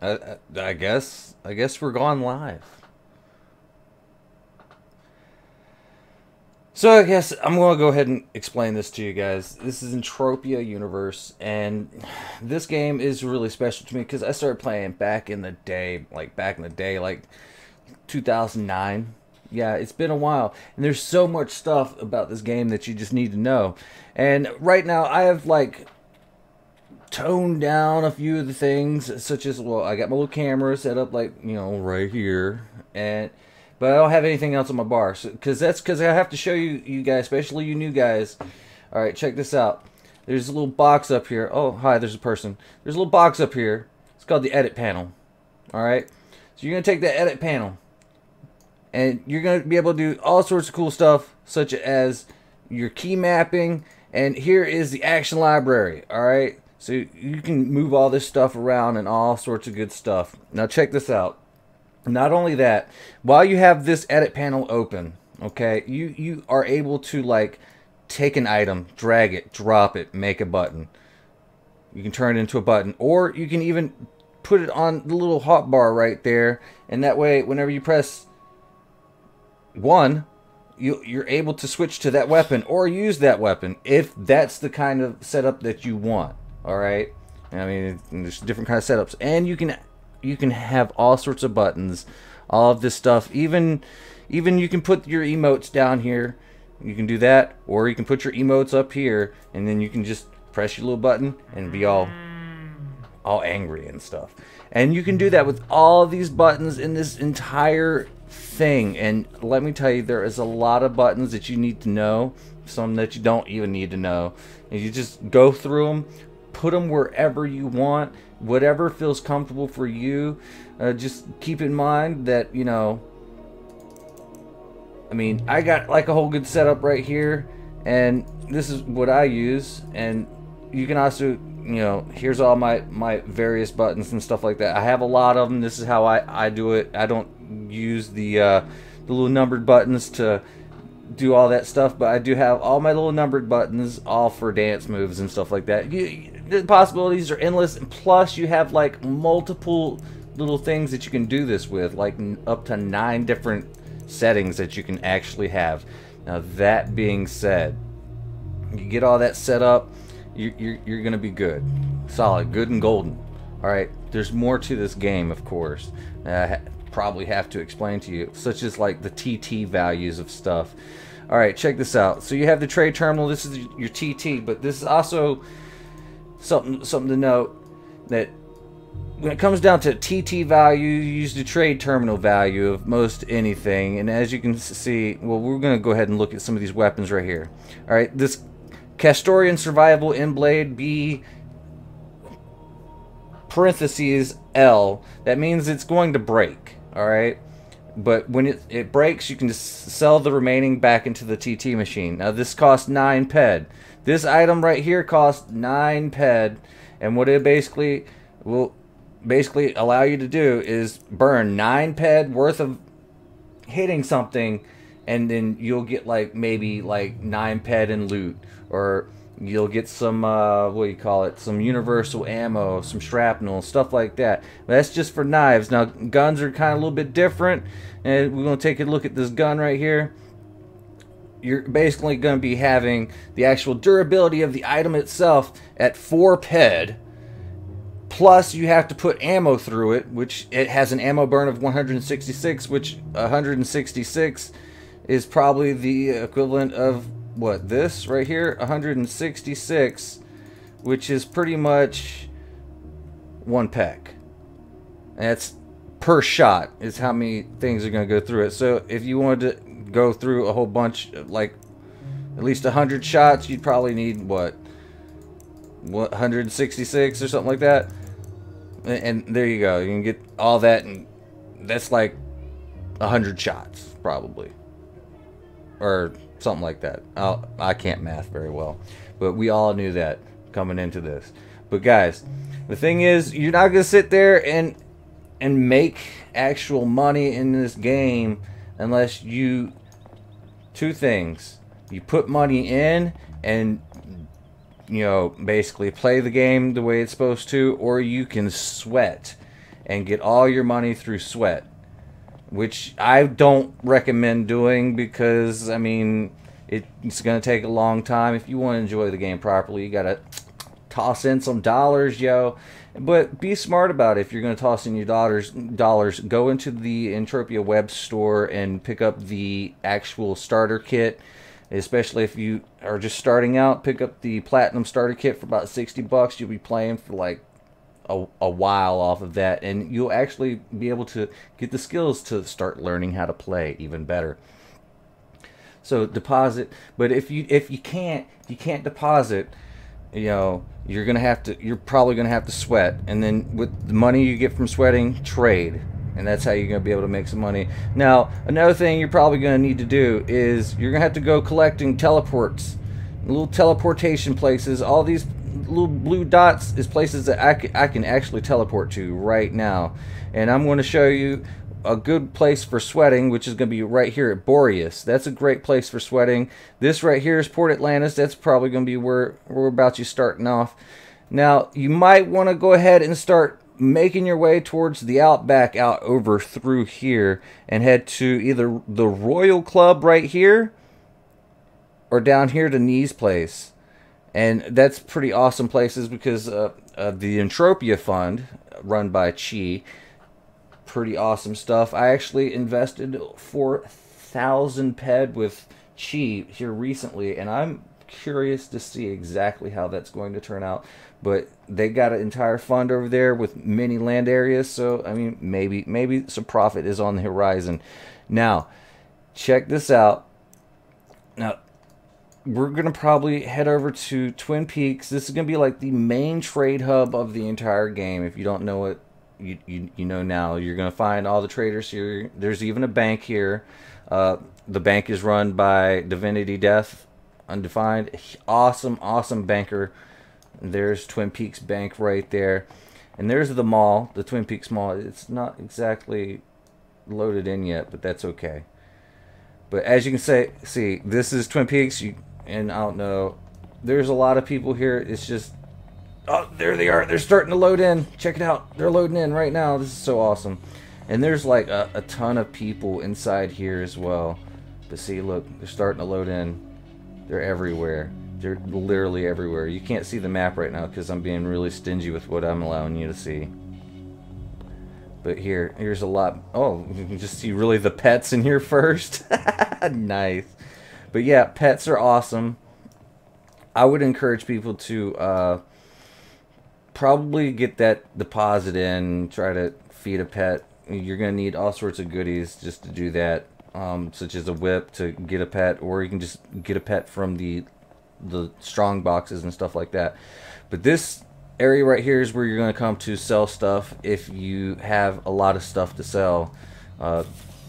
I guess we're gone live. So I guess I'm going to go ahead and explain this to you guys. This is Entropia universe, and this game is really special to me because I started playing back in the day, like 2009. Yeah, it's been a while, and there's so much stuff about this game that you just need to know. And right now, I have like toned down a few of the things, such as, well, I got my little camera set up like, right here, and but I don't have anything else on my bar, because I have to show you guys, especially you new guys. All right, check this out. There's a little box up here. Oh, hi, there's a person. There's a little box up here. It's called the edit panel. All right, so you're gonna take that edit panel, and you're gonna be able to do all sorts of cool stuff, such as your key mapping. And here is the action library. All right, so you can move all this stuff around and all sorts of good stuff. Now check this out. Not only that, while you have this edit panel open, okay, you are able to like take an item, drag it, drop it, make a button. You can turn it into a button, or you can even put it on the little hotbar right there, and that way whenever you press 1, you're able to switch to that weapon or use that weapon if that's the kind of setup that you want. All right, I mean, there's different kind of setups, and you can have all sorts of buttons, all of this stuff. Even you can put your emotes down here. You can do that, or you can put your emotes up here, and then you can just press your little button and be all angry and stuff. And you can do that with all of these buttons in this entire thing. And let me tell you, there is a lot of buttons that you need to know, some that you don't even need to know. And you just go through them, put them wherever you want, whatever feels comfortable for you. Just keep in mind that, I mean, I got like a whole good setup right here, and this is what I use. And you can also, here's all my various buttons and stuff like that. I have a lot of them. This is how I do it. I don't use the little numbered buttons to do all that stuff, but I do have all my little numbered buttons, all for dance moves and stuff like that. The possibilities are endless, and plus you have like multiple little things that you can do this with, like up to 9 different settings that you can actually have. Now that being said, you get all that set up, you're gonna be good, solid, good and golden. All right, there's more to this game, of course. Probably have to explain to you, such as like the TT values of stuff. All right, check this out. So you have the trade terminal. This is your TT, but this is also something to note, that when it comes down to TT value, you use the trade terminal value of most anything. And as you can see, well, we're going to go ahead and look at some of these weapons right here. All right, this Castorian Survival End Blade B parentheses L, that means it's going to break. All right, but when it breaks, you can just sell the remaining back into the TT machine. Now this costs 9 ped. This item right here costs 9 ped, and what it will basically allow you to do is burn 9 ped worth of hitting something, and then you'll get like maybe like 9 ped in loot, or you'll get some what do you call it, some universal ammo, some shrapnel, stuff like that. That's just for knives. Now guns are kind of a little bit different, and we're going to take a look at this gun right here. You're basically going to be having the actual durability of the item itself at 4 ped, plus you have to put ammo through it, which it has an ammo burn of 166, which 166 is probably the equivalent of what, this right here, 166, which is pretty much 1 peck. And that's per shot is how many things are going to go through it. So if you wanted to go through a whole bunch, like at least 100 shots, you'd probably need what 166 or something like that. And there you go, you can get all that, and that's like 100 shots probably, or something like that. I can't math very well, but we all knew that coming into this. But guys, the thing is, you're not gonna sit there and make actual money in this game unless you, two things: you put money in and basically play the game the way it's supposed to, or you can sweat. and get all your money through sweat, which I don't recommend doing because, I mean, it's going to take a long time. If you want to enjoy the game properly, you got to toss in some dollars, yo. But be smart about it. If you're going to toss in your dollars, go into the Entropia web store and pick up the actual starter kit. Especially if you are just starting out, pick up the Platinum starter kit for about 60 bucks. You'll be playing for like a while off of that, and you'll actually be able to get the skills to start learning how to play even better. So deposit, but if you can't deposit, you know, you're probably gonna have to sweat, and then with the money you get from sweating, trade, and that's how you're gonna be able to make some money. Now, another thing you're probably gonna need to do is you're gonna have to go collecting teleports, little teleportation places. All these little blue dots is places that I can actually teleport to right now, and I'm going to show you a good place for sweating, which is going to be right here at Boreas. That's a great place for sweating. This right here is Port Atlantis. That's probably going to be where we're about you starting off. Now, you might want to go ahead and start making your way towards the outback, out over through here, and head to either the Royal Club right here or down here to Nee's place. And that's pretty awesome places because the Entropia Fund, run by Chi, pretty awesome stuff. I actually invested 4,000 ped with Chi here recently, and I'm curious to see exactly how that's going to turn out. But they got an entire fund over there with many land areas, so I mean, maybe some profit is on the horizon. Now, check this out. Now, we're going to probably head over to Twin Peaks. This is going to be like the main trade hub of the entire game. If you don't know it, you know now. You're going to find all the traders here. There's even a bank here. The bank is run by Divinity Death Undefined. Awesome banker. There's Twin Peaks Bank right there. And there's the mall, the Twin Peaks Mall. It's not exactly loaded in yet, but that's okay. But as you can see, this is Twin Peaks. And I don't know, there's a lot of people here. It's just, oh, there they are. They're starting to load in. Check it out. They're loading in right now. This is so awesome. And there's like a ton of people inside here as well. But see, look, they're starting to load in. They're everywhere. They're literally everywhere. You can't see the map right now because I'm being really stingy with what I'm allowing you to see. But here's a lot. Oh, you can just see really the pets in here first. Nice. But yeah, pets are awesome. I would encourage people to probably get that deposit in, try to feed a pet. You're going to need all sorts of goodies just to do that, such as a whip to get a pet, or you can just get a pet from the strong boxes and stuff like that. But this area right here is where you're going to come to sell stuff if you have a lot of stuff to sell.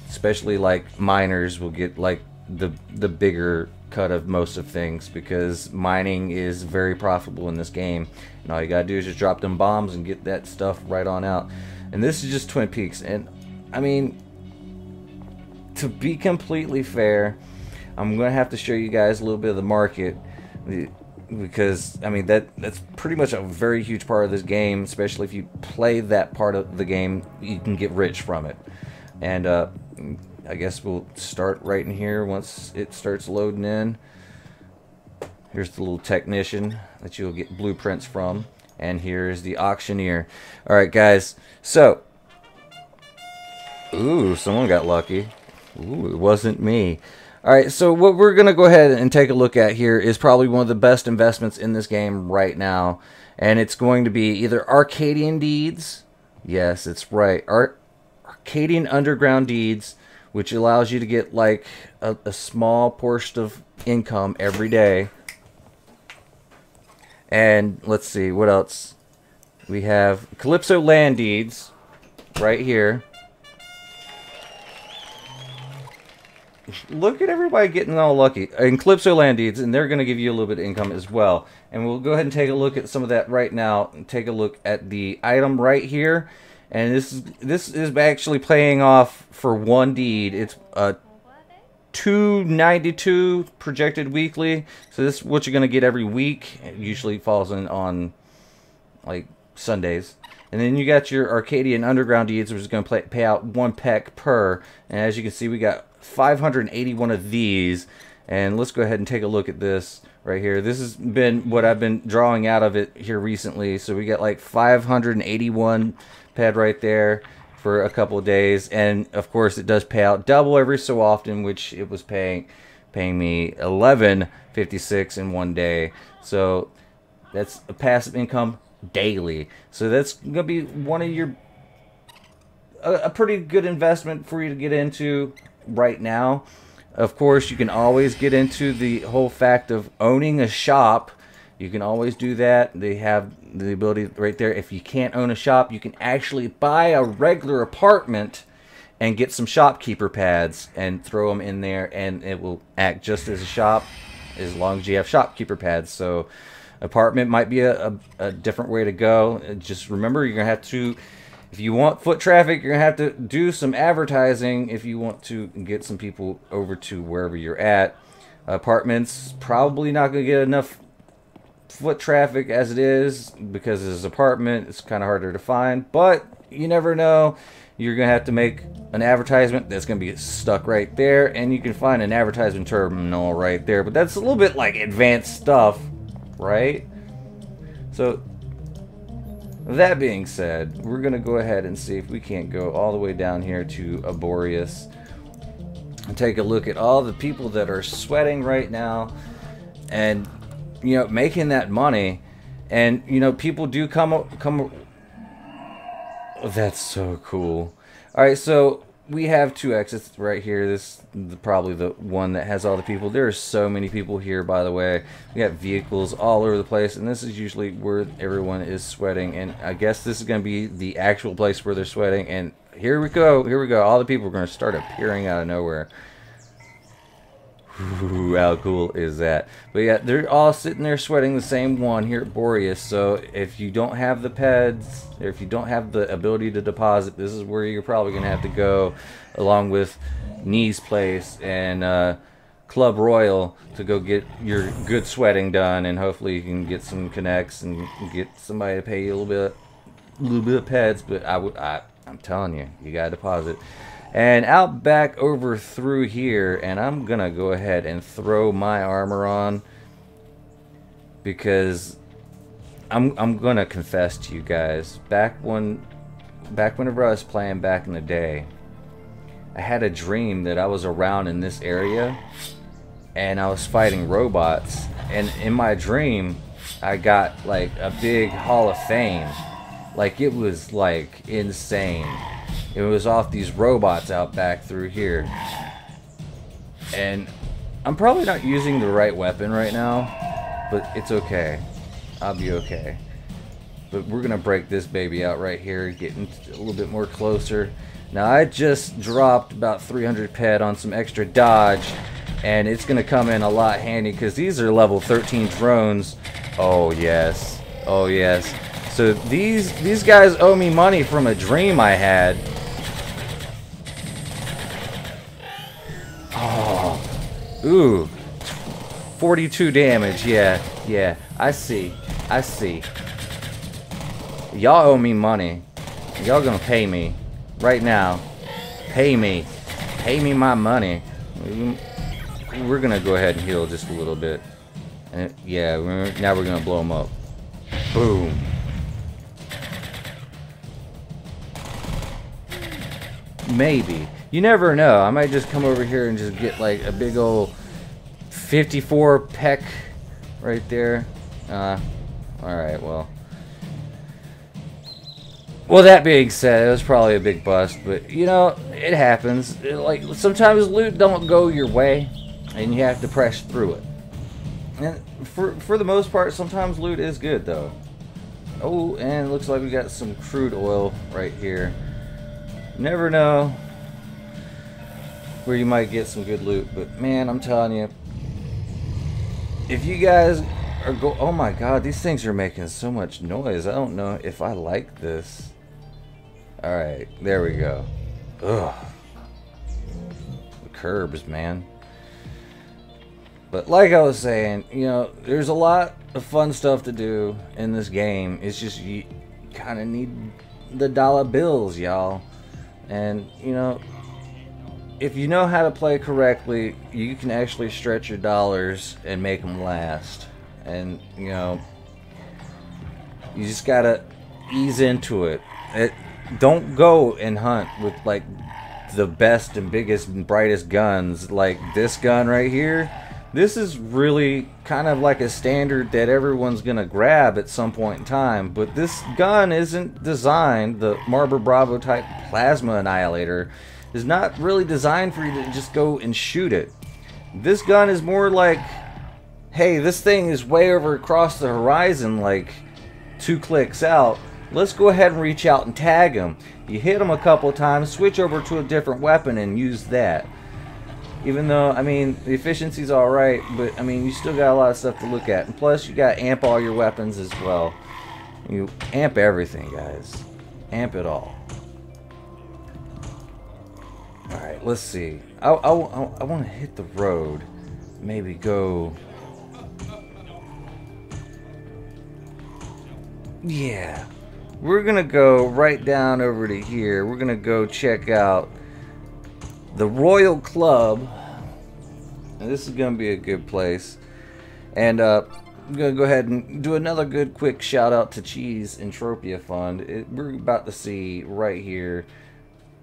Especially like miners will get like the bigger cut of most of things because mining is very profitable in this game. And all you gotta do is just drop them bombs and get that stuff right on out. And this is just Twin Peaks. And I mean, to be completely fair, I'm gonna have to show you guys a little bit of the market because I mean that's pretty much a very huge part of this game. Especially if you play that part of the game, you can get rich from it. And I guess we'll start right in here once it starts loading in. Here's the little technician that you'll get blueprints from. And here's the auctioneer. Alright guys, so ooh, someone got lucky. Ooh, it wasn't me. Alright, so what we're going to go ahead and take a look at here is probably one of the best investments in this game right now. And it's going to be either Arcadian Deeds. Yes, it's right. Arcadian Underground Deeds, which allows you to get like a small portion of income every day. And let's see, what else? We have Calypso Land Deeds right here. Look at everybody getting all lucky. And Calypso Land Deeds, and they're going to give you a little bit of income as well. And we'll go ahead and take a look at some of that right now. And take a look at the item right here. And this is actually paying off for one deed. It's 292 projected weekly. So this is what you're going to get every week. It usually falls in on like Sundays. And then you got your Arcadian Underground deeds, which is going to pay out 1 peck per. And as you can see, we got 581 of these. And let's go ahead and take a look at this right here. This has been what I've been drawing out of it here recently. So we got like 581 ped right there for a couple of days. And of course, it does pay out double every so often, which it was paying me 11.56 in 1 day. So that's a passive income daily. So that's gonna be one of your a pretty good investment for you to get into right now. Of course, you can always get into the whole fact of owning a shop. You can always do that. They have the ability right there. If you can't own a shop, you can actually buy a regular apartment and get some shopkeeper pads and throw them in there, and it will act just as a shop as long as you have shopkeeper pads. So apartment might be a different way to go. Just remember, you're gonna have to, if you want foot traffic, you're gonna have to do some advertising if you want to get some people over to wherever you're at. Apartments probably not gonna get enough foot traffic as it is, because it's an apartment, it's kind of harder to find, but you never know. You're gonna have to make an advertisement that's gonna be stuck right there, and you can find an advertisement terminal right there, but that's a little bit like advanced stuff, right? So that being said, we're gonna go ahead and see if we can't go all the way down here to Aborius and take a look at all the people that are sweating right now and, you know, making that money. And, you know, people do come. Oh, that's so cool. All right, so we have 2 exits right here. This is probably the one that has all the people. There are so many people here, by the way. We got vehicles all over the place, and this is usually where everyone is sweating. And I guess this is going to be the actual place where they're sweating. And here we go. Here we go. All the people are going to start appearing out of nowhere. Ooh, how cool is that? But yeah, they're all sitting there sweating the same one here at Boreas. So if you don't have the peds, or if you don't have the ability to deposit, this is where you're probably going to have to go, along with Knee's Place and Club Royal, to go get your good sweating done. And hopefully you can get some connects and get somebody to pay you a little bit of peds. But I'm telling you, you got to deposit. And out back over through here, and I'm gonna go ahead and throw my armor on, because I'm gonna confess to you guys, back whenever I was playing back in the day, I had a dream that I was around in this area and I was fighting robots, and in my dream I got like a big Hall of Fame. Like, it was like insane. It was off these robots out back through here. And I'm probably not using the right weapon right now, but it's okay. I'll be okay. But we're gonna break this baby out right here, getting a little bit more closer. Now, I just dropped about 300 ped on some extra dodge, and it's gonna come in a lot handy because these are level 13 drones. Oh yes, oh yes. So these guys owe me money from a dream I had. Oh, ooh, 42 damage. Yeah, I see. Y'all owe me money. Y'all gonna pay me right now. Pay me my money. We're gonna go ahead and heal just a little bit. And yeah, now we're gonna blow them up. Boom. Maybe. You never know. I might just come over here and just get like a big old 54 peck right there. Alright, well. Well, that being said, it was probably a big bust, but you know, it happens. Like, sometimes loot don't go your way, and you have to press through it. And for the most part, sometimes loot is good though. Oh, and it looks like we got some crude oil right here. Never know where you might get some good loot, but man, I'm telling you, if you guys are oh my god, these things are making so much noise. I don't know if I like this. Alright, there we go. Ugh. The curbs, man. But like I was saying, you know, there's a lot of fun stuff to do in this game. It's just kind of need the dollar bills, y'all. And, you know, if you know how to play correctly, you can actually stretch your dollars and make them last. And, you know, you just gotta ease into it. Don't go and hunt with, like, the best and biggest and brightest guns. Like this gun right here. This is really kind of like a standard that everyone's gonna grab at some point in time. But this gun isn't designed, the Marber Bravo type plasma annihilator is not really designed for you to just go and shoot it. This gun is more like, hey, this thing is way over across the horizon, like 2 clicks out. Let's go ahead and reach out and tag him. You hit him a couple times, switch over to a different weapon and use that. Even though, I mean, the efficiency's alright, but I mean, you still got a lot of stuff to look at. And plus, you got to amp all your weapons as well. You amp everything, guys. Amp it all. Alright, let's see. I want to hit the road. Maybe go... Yeah. We're going to go right down over to here. We're going to go check out the Royal Club. And this is going to be a good place. And I'm going to go ahead and do another good quick shout out to Cheese Entropia Fund. We're about to see right here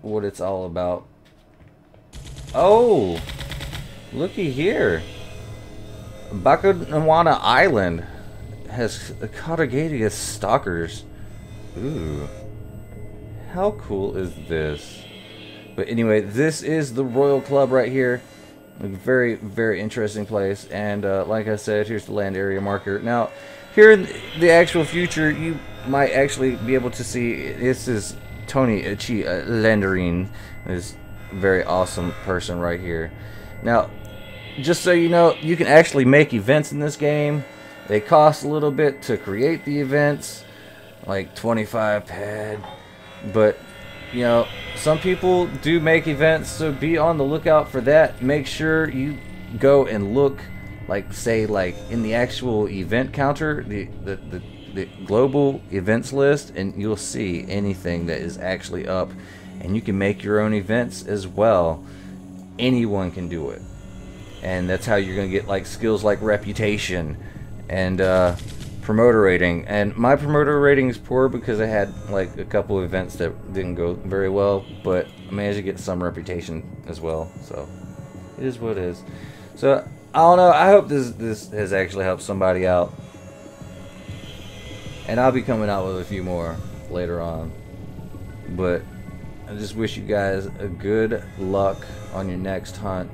what it's all about. Oh, looky here. Bacanawana Island has Cartagena stalkers. Ooh. How cool is this? But anyway, this is the Royal Club right here. A very, very interesting place. And like I said, here's the land area marker. Now, here in the actual future, you might actually be able to see, this is Tony Landerine. This very awesome person right here. Now, just so you know, you can actually make events in this game. They cost a little bit to create the events, like 25 pad, but you know, some people do make events, so be on the lookout for that. Make sure you go and look, like, say, like in the actual event counter, the global events list, and you'll see anything that is actually up. And you can make your own events as well. Anyone can do it. And that's how you're going to get like skills like reputation and promoter rating. And my promoter rating is poor because I had like a couple of events that didn't go very well, but I managed to get some reputation as well. So it is what it is. So I don't know, I hope this has actually helped somebody out. And I'll be coming out with a few more later on. But I just wish you guys a good luck on your next hunt.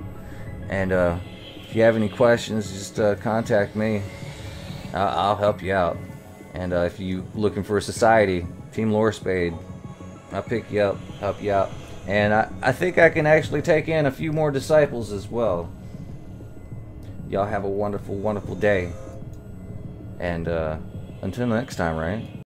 And if you have any questions, just contact me. I'll help you out. And if you're looking for a society, Team Lorespade, I'll pick you up, help you out. And I think I can actually take in a few more disciples as well. Y'all have a wonderful, wonderful day. And until next time, right?